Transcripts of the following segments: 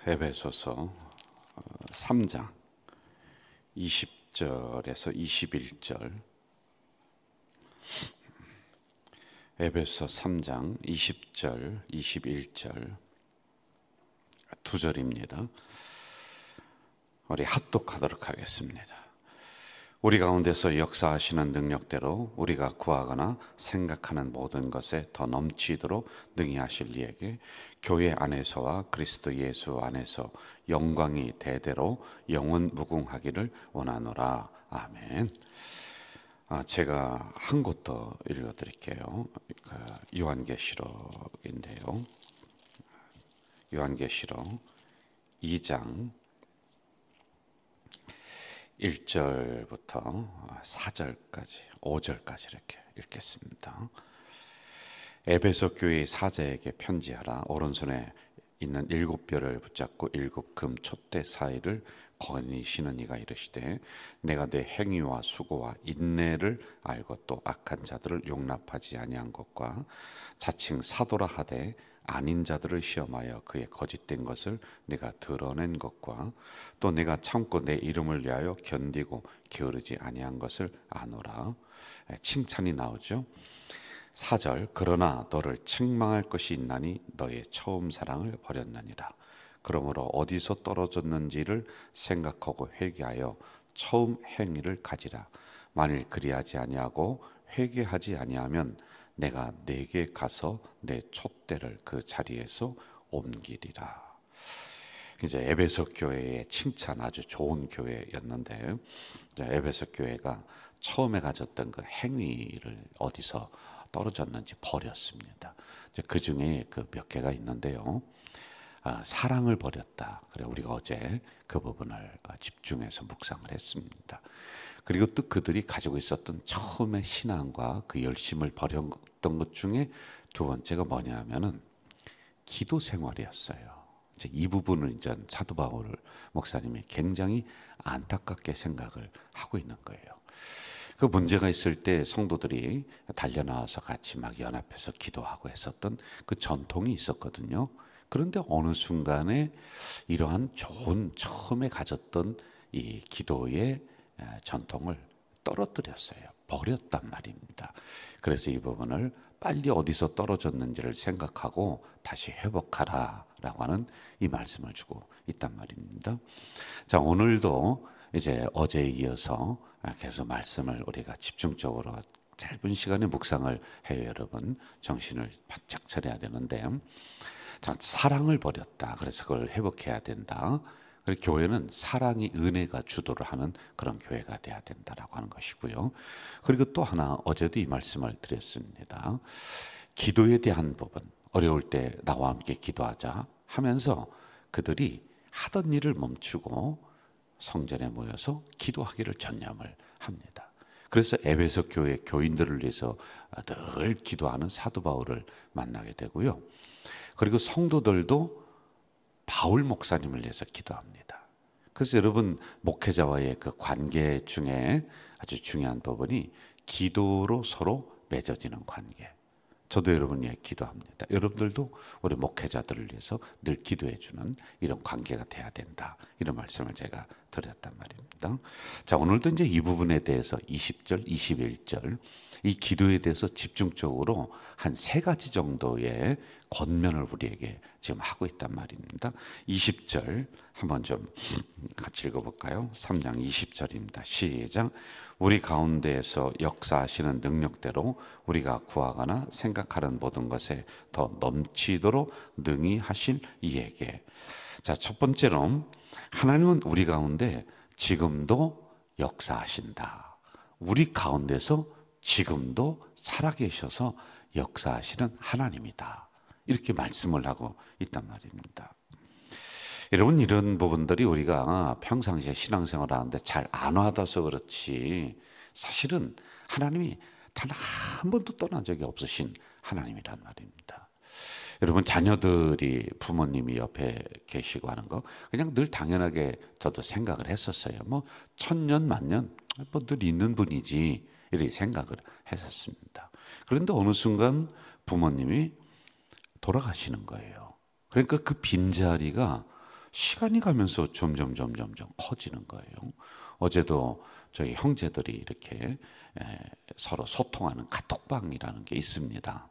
에베소서 3장 20절에서 21절. 에베소서 3장 20절, 21절 두 절입니다. 우리 합독하도록 하겠습니다. 우리 가운데서 역사하시는 능력대로 우리가 구하거나 생각하는 모든 것에 더 넘치도록 능히 하실 이에게 교회 안에서와 그리스도 예수 안에서 영광이 대대로 영원 무궁하기를 원하노라. 아멘. 제가 한 곳 더 읽어드릴게요. 요한계시록인데요. 요한계시록 2장 1절부터 4절까지 5절까지 이렇게 읽겠습니다. 에베소 교회 사제에게 편지하라. 오른손에 있는 7별을 붙잡고 7금 촛대 사이를 거니시는 이가 이르시되 내가 내 행위와 수고와 인내를 알고 또 악한 자들을 용납하지 아니한 것과 자칭 사도라 하되 아닌 자들을 시험하여 그의 거짓된 것을 내가 드러낸 것과 또 내가 참고 내 이름을 위하여 견디고 게으르지 아니한 것을 아노라. 칭찬이 나오죠. 4절 그러나 너를 책망할 것이 있나니 너의 처음 사랑을 버렸느니라. 그러므로 어디서 떨어졌는지를 생각하고 회개하여 처음 행위를 가지라. 만일 그리하지 아니하고 회개하지 아니하면 내가 네게 가서 내 촛대를 그 자리에서 옮기리라. 이제 에베소 교회의 칭찬, 아주 좋은 교회였는데 에베소 교회가 처음에 가졌던 그 행위를 어디서 떨어졌는지 버렸습니다. 그 중에 그 몇 개가 있는데요. 사랑을 버렸다. 그래 우리가 어제 그 부분을 집중해서 묵상을 했습니다. 그리고 또 그들이 가지고 있었던 처음의 신앙과 그 열심을 버렸던 것 중에 두 번째가 뭐냐면은 기도 생활이었어요. 이제 이 부분을 이제 사도 바울 목사님이 굉장히 안타깝게 생각을 하고 있는 거예요. 그 문제가 있을 때 성도들이 달려나와서 같이 막 연합해서 기도하고 했었던 그 전통이 있었거든요. 그런데 어느 순간에 이러한 좋은 처음에 가졌던 이 기도의 전통을 떨어뜨렸어요. 버렸단 말입니다. 그래서 이 부분을 빨리 어디서 떨어졌는지를 생각하고 다시 회복하라라고 하는 이 말씀을 주고 있단 말입니다. 자, 오늘도 이제 어제에 이어서 계속 말씀을 우리가 집중적으로 짧은 시간에 묵상을 해요. 여러분 정신을 바짝 차려야 되는데, 자, 사랑을 버렸다. 그래서 그걸 회복해야 된다. 그리고 교회는 사랑이 은혜가 주도를 하는 그런 교회가 돼야 된다라고 하는 것이고요. 그리고 또 하나 어제도 이 말씀을 드렸습니다. 기도에 대한 부분, 어려울 때 나와 함께 기도하자 하면서 그들이 하던 일을 멈추고 성전에 모여서 기도하기를 전념을 합니다. 그래서 에베소 교회 교인들을 위해서 늘 기도하는 사도 바울을 만나게 되고요. 그리고 성도들도 바울 목사님을 위해서 기도합니다. 그래서 여러분 목회자와의 그 관계 중에 아주 중요한 부분이 기도로 서로 맺어지는 관계. 저도 여러분 위해 기도합니다. 여러분들도 우리 목회자들을 위해서 늘 기도해 주는 이런 관계가 돼야 된다. 이런 말씀을 제가 드렸단 말입니다. 자, 오늘도 이제 이 부분에 대해서 20절, 21절 이 기도에 대해서 집중적으로 한 3가지 정도의 권면을 우리에게 지금 하고 있단 말입니다. 20절 한번 좀 같이 읽어볼까요? 3장 20절입니다. 시작. 우리 가운데에서 역사하시는 능력대로 우리가 구하거나 생각하는 모든 것에 더 넘치도록 능히 하실 이에게. 자, 첫 번째로 하나님은 우리 가운데 지금도 역사하신다. 우리 가운데서 지금도 살아계셔서 역사하시는 하나님이다. 이렇게 말씀을 하고 있단 말입니다. 여러분 이런 부분들이 우리가 평상시에 신앙생활을 하는데 잘 안 와닿아서 그렇지 사실은 하나님이 단 한 번도 떠난 적이 없으신 하나님이란 말입니다. 여러분 자녀들이 부모님이 옆에 계시고 하는 거 그냥 늘 당연하게 저도 생각을 했었어요. 뭐 천년 만년 뭐 늘 있는 분이지 이렇게 생각을 했었습니다. 그런데 어느 순간 부모님이 돌아가시는 거예요. 그러니까 그 빈자리가 시간이 가면서 점점 커지는 거예요. 어제도 저희 형제들이 이렇게 서로 소통하는 카톡방이라는 게 있습니다.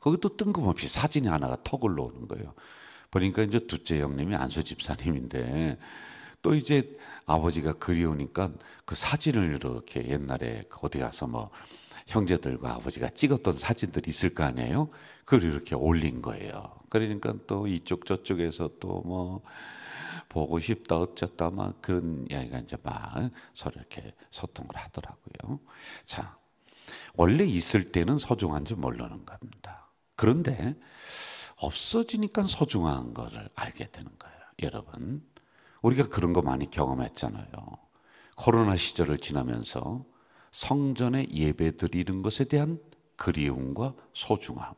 거기도 뜬금없이 사진이 하나가 턱 올라오는 거예요. 보니까 이제 둘째 형님이 안수 집사님인데 또 이제 아버지가 그리우니까 그 사진을 이렇게 옛날에 어디 가서 뭐 형제들과 아버지가 찍었던 사진들이 있을 거 아니에요. 그걸 이렇게 올린 거예요. 그러니까 또 이쪽 저쪽에서 또 뭐 보고 싶다 어쩌다 막 그런 이야기가 이제 막 서로 이렇게 소통을 하더라고요. 자, 원래 있을 때는 소중한 줄 모르는 겁니다. 그런데 없어지니까 소중한 거를 알게 되는 거예요. 여러분, 우리가 그런 거 많이 경험했잖아요. 코로나 시절을 지나면서 성전에 예배 드리는 것에 대한 그리움과 소중함.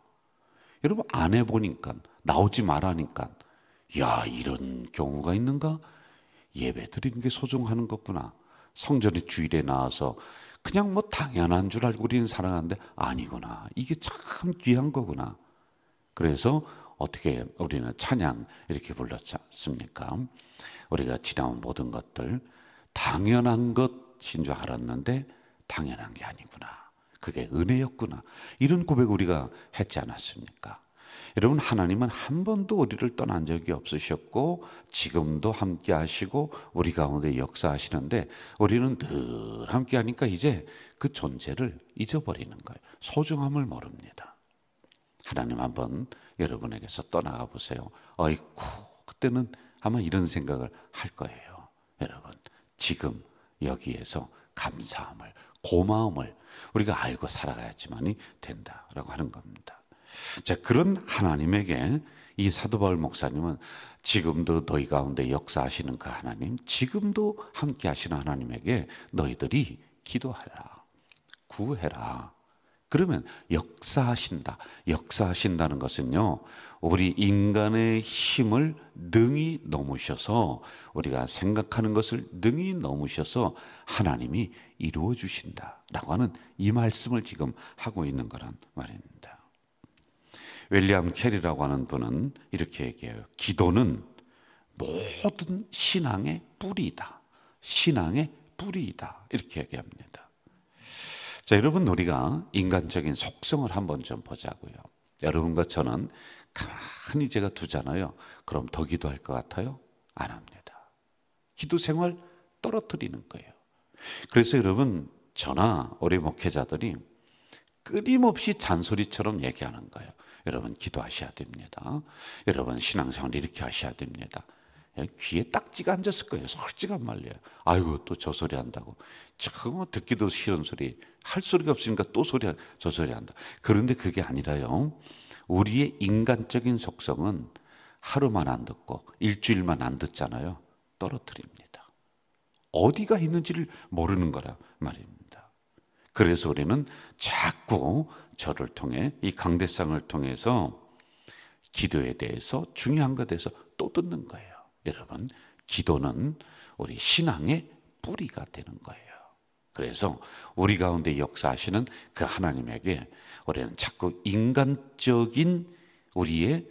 여러분, 안 해보니까, 나오지 말라니까, 야, 이런 경우가 있는가? 예배 드리는 게 소중한 거구나. 성전의 주일에 나와서 그냥 뭐 당연한 줄 알고 우리는 살아가는데 아니구나. 이게 참 귀한 거구나. 그래서 어떻게 우리는 찬양 이렇게 불렀지 않습니까? 우리가 지나온 모든 것들 당연한 것인 줄 알았는데 당연한 게 아니구나. 그게 은혜였구나. 이런 고백 우리가 했지 않았습니까? 여러분, 하나님은 한 번도 우리를 떠난 적이 없으셨고 지금도 함께 하시고 우리 가운데 역사하시는데 우리는 늘 함께 하니까 이제 그 존재를 잊어버리는 거예요. 소중함을 모릅니다. 하나님 한번 여러분에게서 떠나가 보세요. 어이쿠, 그때는 아마 이런 생각을 할 거예요. 여러분, 지금 여기에서 감사함을, 고마움을 우리가 알고 살아가야지만이 된다라고 하는 겁니다. 자, 그런 하나님에게 이 사도 바울 목사님은 지금도 너희 가운데 역사하시는 그 하나님, 지금도 함께 하시는 하나님에게 너희들이 기도하라, 구해라. 그러면 역사하신다. 역사하신다는 것은요, 우리 인간의 힘을 능히 넘으셔서 우리가 생각하는 것을 능히 넘으셔서 하나님이 이루어 주신다라고 하는 이 말씀을 지금 하고 있는 거란 말입니다. 윌리엄 캐리라고 하는 분은 이렇게 얘기해요. 기도는 모든 신앙의 뿌리이다. 신앙의 뿌리이다. 이렇게 얘기합니다. 자, 여러분, 우리가 인간적인 속성을 한번 좀 보자고요. 여러분과 저는 가만히 제가 두잖아요. 그럼 더 기도할 것 같아요? 안 합니다. 기도 생활 떨어뜨리는 거예요. 그래서 여러분, 저나 우리 목회자들이 끊임없이 잔소리처럼 얘기하는 거예요. 여러분, 기도하셔야 됩니다. 여러분, 신앙생활 이렇게 하셔야 됩니다. 귀에 딱지가 앉았을 거예요. 솔직한 말이에요. 아이고, 또 저 소리 한다고. 참 듣기도 싫은 소리, 할 소리가 없으니까 또 저 소리 한다. 그런데 그게 아니라요, 우리의 인간적인 속성은 하루만 안 듣고 일주일만 안 듣잖아요. 떨어뜨립니다. 어디가 있는지를 모르는 거라 말입니다. 그래서 우리는 자꾸 저를 통해, 이 강대상을 통해서 기도에 대해서, 중요한 것에 대해서 또 듣는 거예요. 여러분, 기도는 우리 신앙의 뿌리가 되는 거예요. 그래서 우리 가운데 역사하시는 그 하나님에게 우리는 자꾸 인간적인 우리의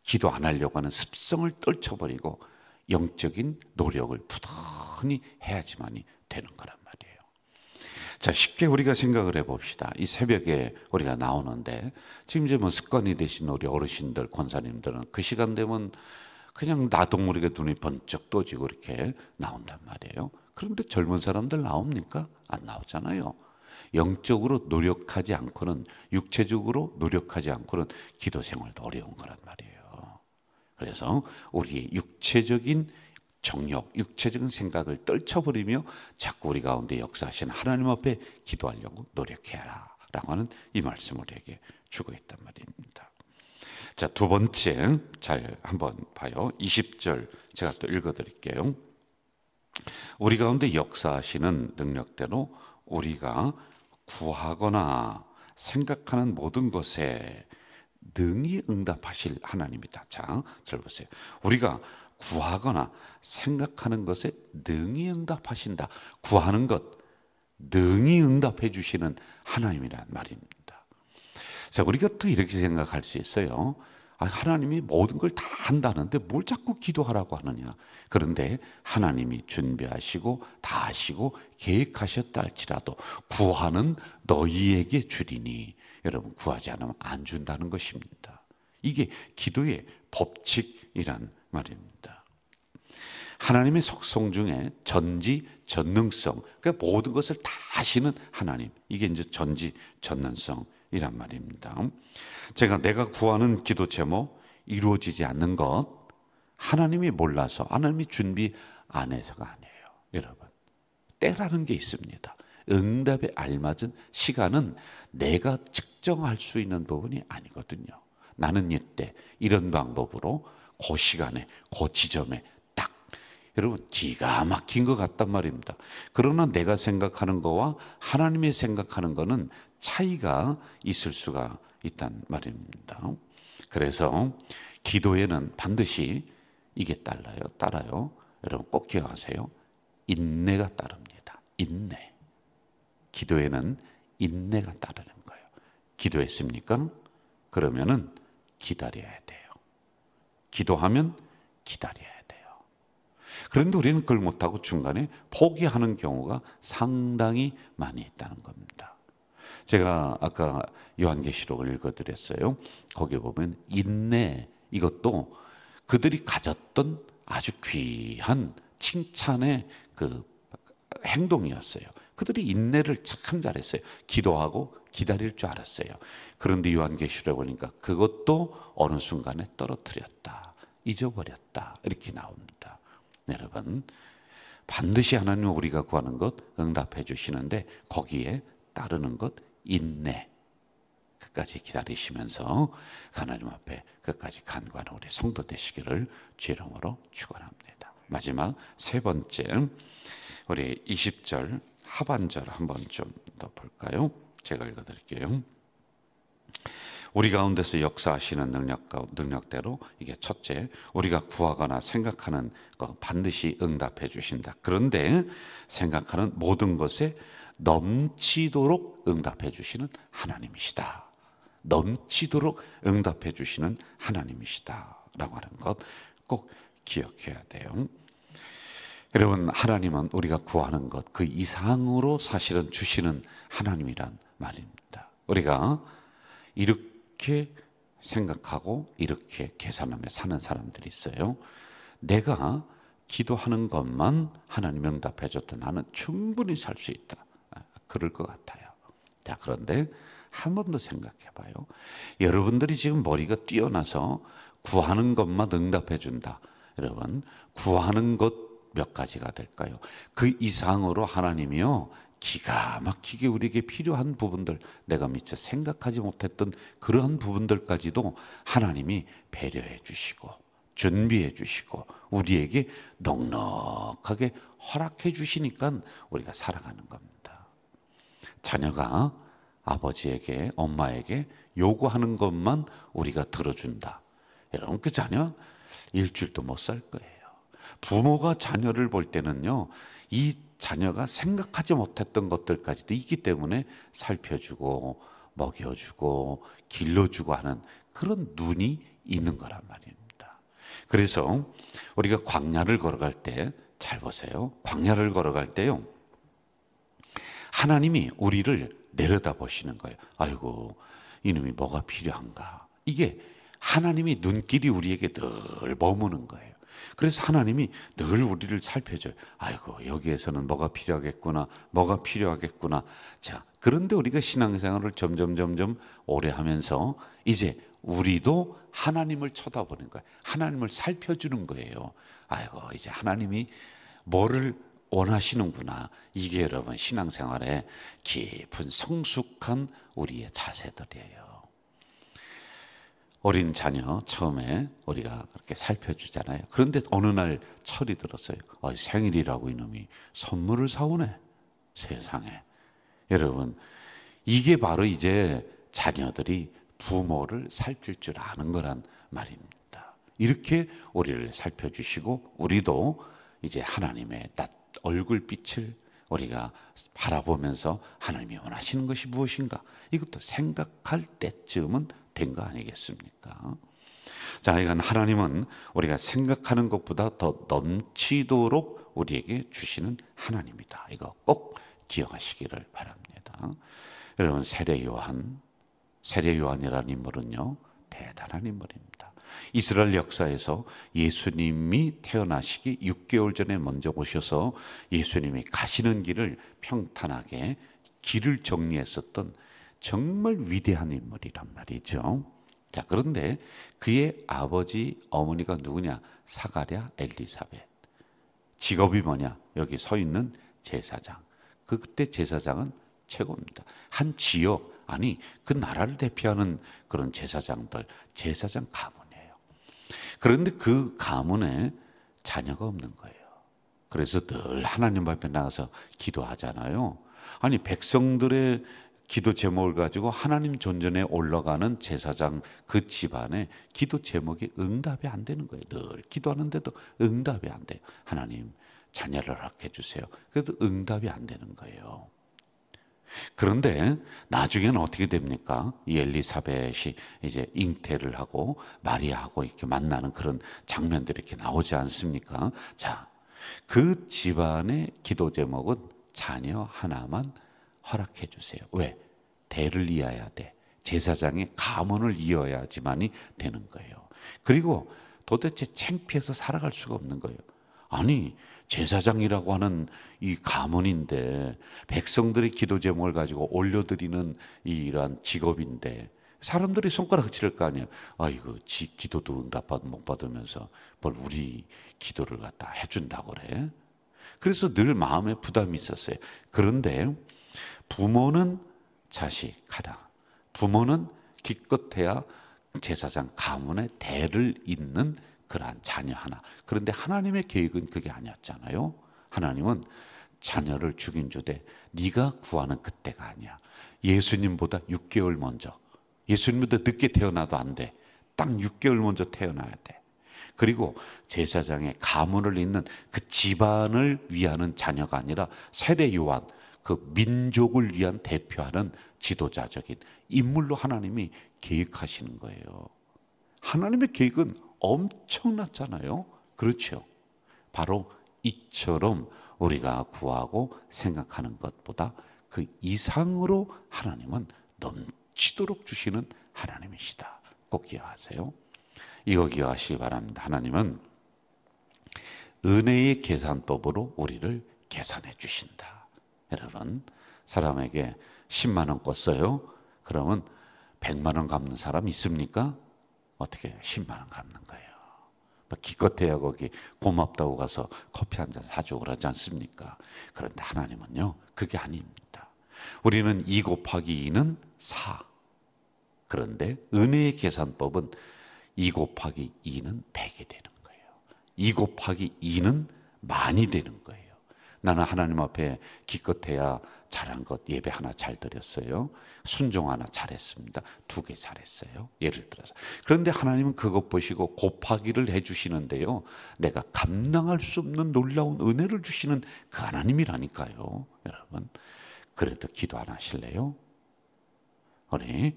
기도 안 하려고 하는 습성을 떨쳐버리고 영적인 노력을 부단히 해야지만이 되는 거란 말이에요. 자, 쉽게 우리가 생각을 해봅시다. 이 새벽에 우리가 나오는데 지금 이제 뭐 습관이 되신 우리 어르신들, 권사님들은 그 시간 되면 그냥 나도 모르게 눈이 번쩍 떠지고 이렇게 나온단 말이에요. 그런데 젊은 사람들 나옵니까? 안 나오잖아요. 영적으로 노력하지 않고는, 육체적으로 노력하지 않고는 기도 생활도 어려운 거란 말이에요. 그래서 우리의 육체적인 정욕, 육체적인 생각을 떨쳐버리며 자꾸 우리 가운데 역사하시는 하나님 앞에 기도하려고 노력해라 라고 하는 이 말씀을 우리에게 주고 있단 말입니다. 자, 두 번째, 잘 한번 봐요. 20절 제가 또 읽어드릴게요. 우리 가운데 역사하시는 능력대로 우리가 구하거나 생각하는 모든 것에 능히 응답하실 하나님이다. 자, 잘 보세요. 우리가 구하거나 생각하는 것에 능히 응답하신다. 구하는 것 능히 응답해 주시는 하나님이란 말입니다. 자, 우리가 또 이렇게 생각할 수 있어요. 하나님이 모든 걸 다 한다는데 뭘 자꾸 기도하라고 하느냐. 그런데 하나님이 준비하시고 다 하시고 계획하셨다 할지라도 구하는 너희에게 주리니, 여러분 구하지 않으면 안 준다는 것입니다. 이게 기도의 법칙이란 말입니다. 하나님의 속성 중에 전지 전능성, 그러니까 모든 것을 다 하시는 하나님, 이게 이제 전지 전능성이란 말입니다. 내가 구하는 기도 제목 이루어지지 않는 것, 하나님이 몰라서, 하나님이 준비 안 해서가 아니에요. 여러분, 때라는 게 있습니다. 응답에 알맞은 시간은 내가 측정할 수 있는 부분이 아니거든요. 나는 이때 이런 방법으로 그 시간에 그 지점에 딱, 여러분 기가 막힌 것 같단 말입니다. 그러나 내가 생각하는 거와 하나님이 생각하는 거는 차이가 있을 수가 있단 말입니다. 그래서 기도에는 반드시 이게 따라요. 여러분 꼭 기억하세요. 인내가 따릅니다. 인내. 기도에는 인내가 따르는 거예요. 기도했습니까? 그러면은 기다려야 돼요. 기도하면 기다려야 돼요. 그런데 우리는 그걸 못하고 중간에 포기하는 경우가 상당히 많이 있다는 겁니다. 제가 아까 요한계시록을 읽어드렸어요. 거기에 보면 인내, 이것도 그들이 가졌던 아주 귀한 칭찬의 그 행동이었어요. 그들이 인내를 참 잘했어요. 기도하고 기다릴 줄 알았어요. 그런데 요한계시록에 보니까 그것도 어느 순간에 떨어뜨렸다, 잊어버렸다, 이렇게 나옵니다. 여러분, 반드시 하나님은 우리가 구하는 것 응답해 주시는데 거기에 따르는 것 인내, 끝까지 기다리시면서 하나님 앞에 끝까지 간구하는 우리 성도 되시기를 주의 이름으로 축원합니다. 마지막 세 번째, 우리 20절 하반절 한번 좀 더 볼까요? 제가 읽어드릴게요. 우리 가운데서 역사하시는 능력대로, 이게 첫째, 우리가 구하거나 생각하는 것 반드시 응답해 주신다. 그런데 생각하는 모든 것에 넘치도록 응답해 주시는 하나님이시다. 넘치도록 응답해 주시는 하나님이시다 라고 하는 것 꼭 기억해야 돼요. 여러분, 하나님은 우리가 구하는 것 그 이상으로 사실은 주시는 하나님이란 말입니다. 우리가 이렇게 생각하고 이렇게 계산하며 사는 사람들이 있어요. 내가 기도하는 것만 하나님 응답해 줬다, 나는 충분히 살 수 있다, 그럴 것 같아요. 자, 그런데 한 번 더 생각해 봐요. 여러분들이 지금 머리가 뛰어나서 구하는 것만 응답해 준다. 여러분, 구하는 것 몇 가지가 될까요? 그 이상으로 하나님이요, 기가 막히게 우리에게 필요한 부분들, 내가 미처 생각하지 못했던 그러한 부분들까지도 하나님이 배려해 주시고 준비해 주시고 우리에게 넉넉하게 허락해 주시니까 우리가 살아가는 겁니다. 자녀가 아버지에게, 엄마에게 요구하는 것만 우리가 들어준다. 여러분, 그 자녀 일주일도 못 살 거예요. 부모가 자녀를 볼 때는요, 이 자녀가 생각하지 못했던 것들까지도 있기 때문에 살펴주고 먹여주고 길러주고 하는 그런 눈이 있는 거란 말입니다. 그래서 우리가 광야를 걸어갈 때 잘 보세요. 광야를 걸어갈 때요, 하나님이 우리를 내려다보시는 거예요. 아이고, 이놈이 뭐가 필요한가. 이게 하나님이 눈길이 우리에게 늘 머무는 거예요. 그래서 하나님이 늘 우리를 살펴줘요. 아이고, 여기에서는 뭐가 필요하겠구나, 뭐가 필요하겠구나. 자, 그런데 우리가 신앙생활을 점점 오래 하면서 이제 우리도 하나님을 쳐다보는 거예요. 하나님을 살펴주는 거예요. 아이고, 이제 하나님이 뭐를 원하시는구나. 이게 여러분 신앙생활에 깊은 성숙한 우리의 자세들이에요. 어린 자녀 처음에 우리가 그렇게 살펴주잖아요. 그런데 어느 날 철이 들었어요. 생일이라고 이놈이 선물을 사오네. 세상에. 여러분, 이게 바로 이제 자녀들이 부모를 살필 줄 아는 거란 말입니다. 이렇게 우리를 살펴주시고 우리도 이제 하나님의 얼굴빛을 우리가 바라보면서 하나님이 원하시는 것이 무엇인가, 이것도 생각할 때쯤은 된 거 아니겠습니까? 자, 이건 하나님은 우리가 생각하는 것보다 더 넘치도록 우리에게 주시는 하나님이다. 이거 꼭 기억하시기를 바랍니다. 여러분, 세례 요한이라는 인물은요, 대단한 인물입니다. 이스라엘 역사에서 예수님이 태어나시기 6개월 전에 먼저 오셔서 예수님이 가시는 길을 평탄하게 길을 정리했었던 정말 위대한 인물이란 말이죠. 자, 그런데 그의 아버지, 어머니가 누구냐? 사가랴, 엘리사벳. 직업이 뭐냐? 여기 서 있는 제사장. 그때 제사장은 최고입니다. 한 지역, 아니 그 나라를 대표하는 그런 제사장들, 제사장 가문이에요. 그런데 그 가문에 자녀가 없는 거예요. 그래서 늘 하나님 앞에 나가서 기도하잖아요. 아니, 백성들의 기도 제목을 가지고 하나님 존전에 올라가는 제사장 그 집안에 기도 제목이 응답이 안 되는 거예요. 늘 기도하는데도 응답이 안 돼요. 하나님, 자녀를 허락해 주세요. 그래도 응답이 안 되는 거예요. 그런데 나중에는 어떻게 됩니까? 이 엘리사벳이 이제 잉태를 하고 마리아하고 이렇게 만나는 그런 장면들이 이렇게 나오지 않습니까? 자, 그 집안의 기도 제목은 자녀 하나만 허락해 주세요. 왜? 대를 이어야 돼. 제사장의 가문을 이어야지만이 되는 거예요. 그리고 도대체 창피해서 살아갈 수가 없는 거예요. 아니, 제사장이라고 하는 이 가문인데, 백성들의 기도 제목을 가지고 올려드리는 이러한 직업인데, 사람들이 손가락 찌를 거 아니에요. 아이고, 기도도 응답 못 받으면서 뭘 우리 기도를 갖다 해준다고 그래. 그래서 늘 마음에 부담이 있었어요. 그런데 부모는 자식 하나, 부모는 기껏해야 제사장 가문의 대를 잇는 그러한 자녀 하나. 그런데 하나님의 계획은 그게 아니었잖아요. 하나님은 자녀를 죽인 주되 네가 구하는 그때가 아니야. 예수님보다 6개월 먼저, 예수님보다 늦게 태어나도 안 돼. 딱 6개월 먼저 태어나야 돼. 그리고 제사장의 가문을 잇는 그 집안을 위하는 자녀가 아니라 세례 요한, 그 민족을 위한 대표하는 지도자적인 인물로 하나님이 계획하시는 거예요. 하나님의 계획은 엄청났잖아요. 그렇죠? 바로 이처럼 우리가 구하고 생각하는 것보다 그 이상으로 하나님은 넘치도록 주시는 하나님이시다. 꼭 기억하세요. 이거 기억하시기 바랍니다. 하나님은 은혜의 계산법으로 우리를 계산해 주신다. 여러분, 사람에게 10만 원 꿨어요. 그러면 100만 원 갚는 사람 있습니까? 어떻게 10만 원 갚는 거예요. 기껏해야 거기 고맙다고 가서 커피 한 잔 사주고 그러지 않습니까? 그런데 하나님은요, 그게 아닙니다. 우리는 2 곱하기 2는 4. 그런데 은혜의 계산법은 2 곱하기 2는 100이 되는 거예요. 2 곱하기 2는 만이 되는 거예요. 나는 하나님 앞에 기껏해야 잘한 것 예배 하나 잘 드렸어요. 순종 하나 잘했습니다. 2개 잘했어요. 예를 들어서. 그런데 하나님은 그것 보시고 곱하기를 해주시는데요. 내가 감당할 수 없는 놀라운 은혜를 주시는 그 하나님이라니까요. 여러분, 그래도 기도 안 하실래요? 우리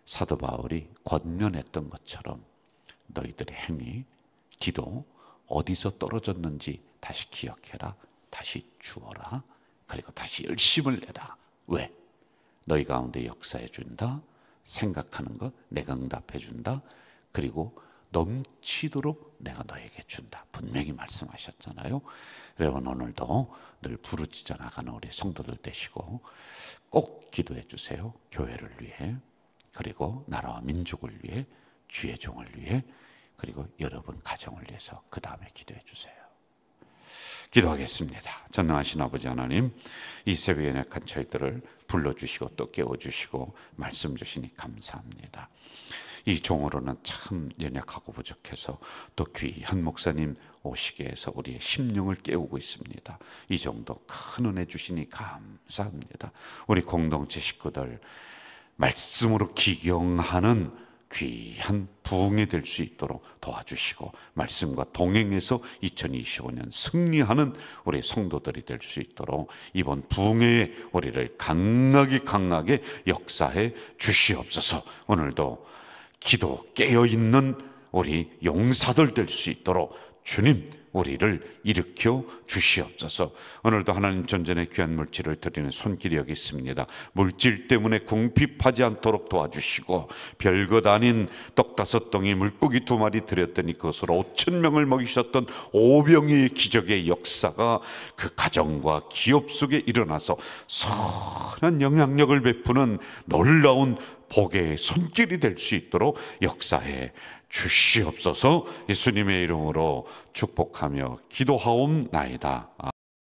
사도 바울이 권면했던 것처럼 너희들의 행위, 기도 어디서 떨어졌는지 다시 기억해라. 다시 주어라. 그리고 다시 열심을 내라. 왜? 너희 가운데 역사해 준다. 생각하는 것 내가 응답해 준다. 그리고 넘치도록 내가 너에게 준다. 분명히 말씀하셨잖아요. 여러분, 오늘도 늘 부르짖어 나가는 우리 성도들 되시고 꼭 기도해 주세요. 교회를 위해, 그리고 나라와 민족을 위해, 주의 종을 위해, 그리고 여러분 가정을 위해서 그 다음에 기도해 주세요. 기도하겠습니다. 전능하신 아버지 하나님, 이 새벽에 연약한 저희들을 불러주시고 또 깨워주시고 말씀 주시니 감사합니다. 이 종으로는 참 연약하고 부족해서 또 귀한 목사님 오시게 해서 우리의 심령을 깨우고 있습니다. 이 정도 큰 은혜 주시니 감사합니다. 우리 공동체 식구들 말씀으로 기경하는 귀한 부흥이 될 수 있도록 도와주시고 말씀과 동행해서 2025년 승리하는 우리 성도들이 될 수 있도록 이번 부흥회에 우리를 강하게 역사해 주시옵소서. 오늘도 기도 깨어있는 우리 용사들 될 수 있도록 주님 우리를 일으켜 주시옵소서. 오늘도 하나님 전전에 귀한 물질을 드리는 손길이 여기 있습니다. 물질 때문에 궁핍하지 않도록 도와주시고, 별것 아닌 떡 5덩이 물고기 2마리 드렸더니 그것으로 5,000명을 먹이셨던 오병이의 기적의 역사가 그 가정과 기업 속에 일어나서 선한 영향력을 베푸는 놀라운 복의 손길이 될 수 있도록 역사해 주시옵소서. 예수님의 이름으로 축복하며 기도하옵나이다.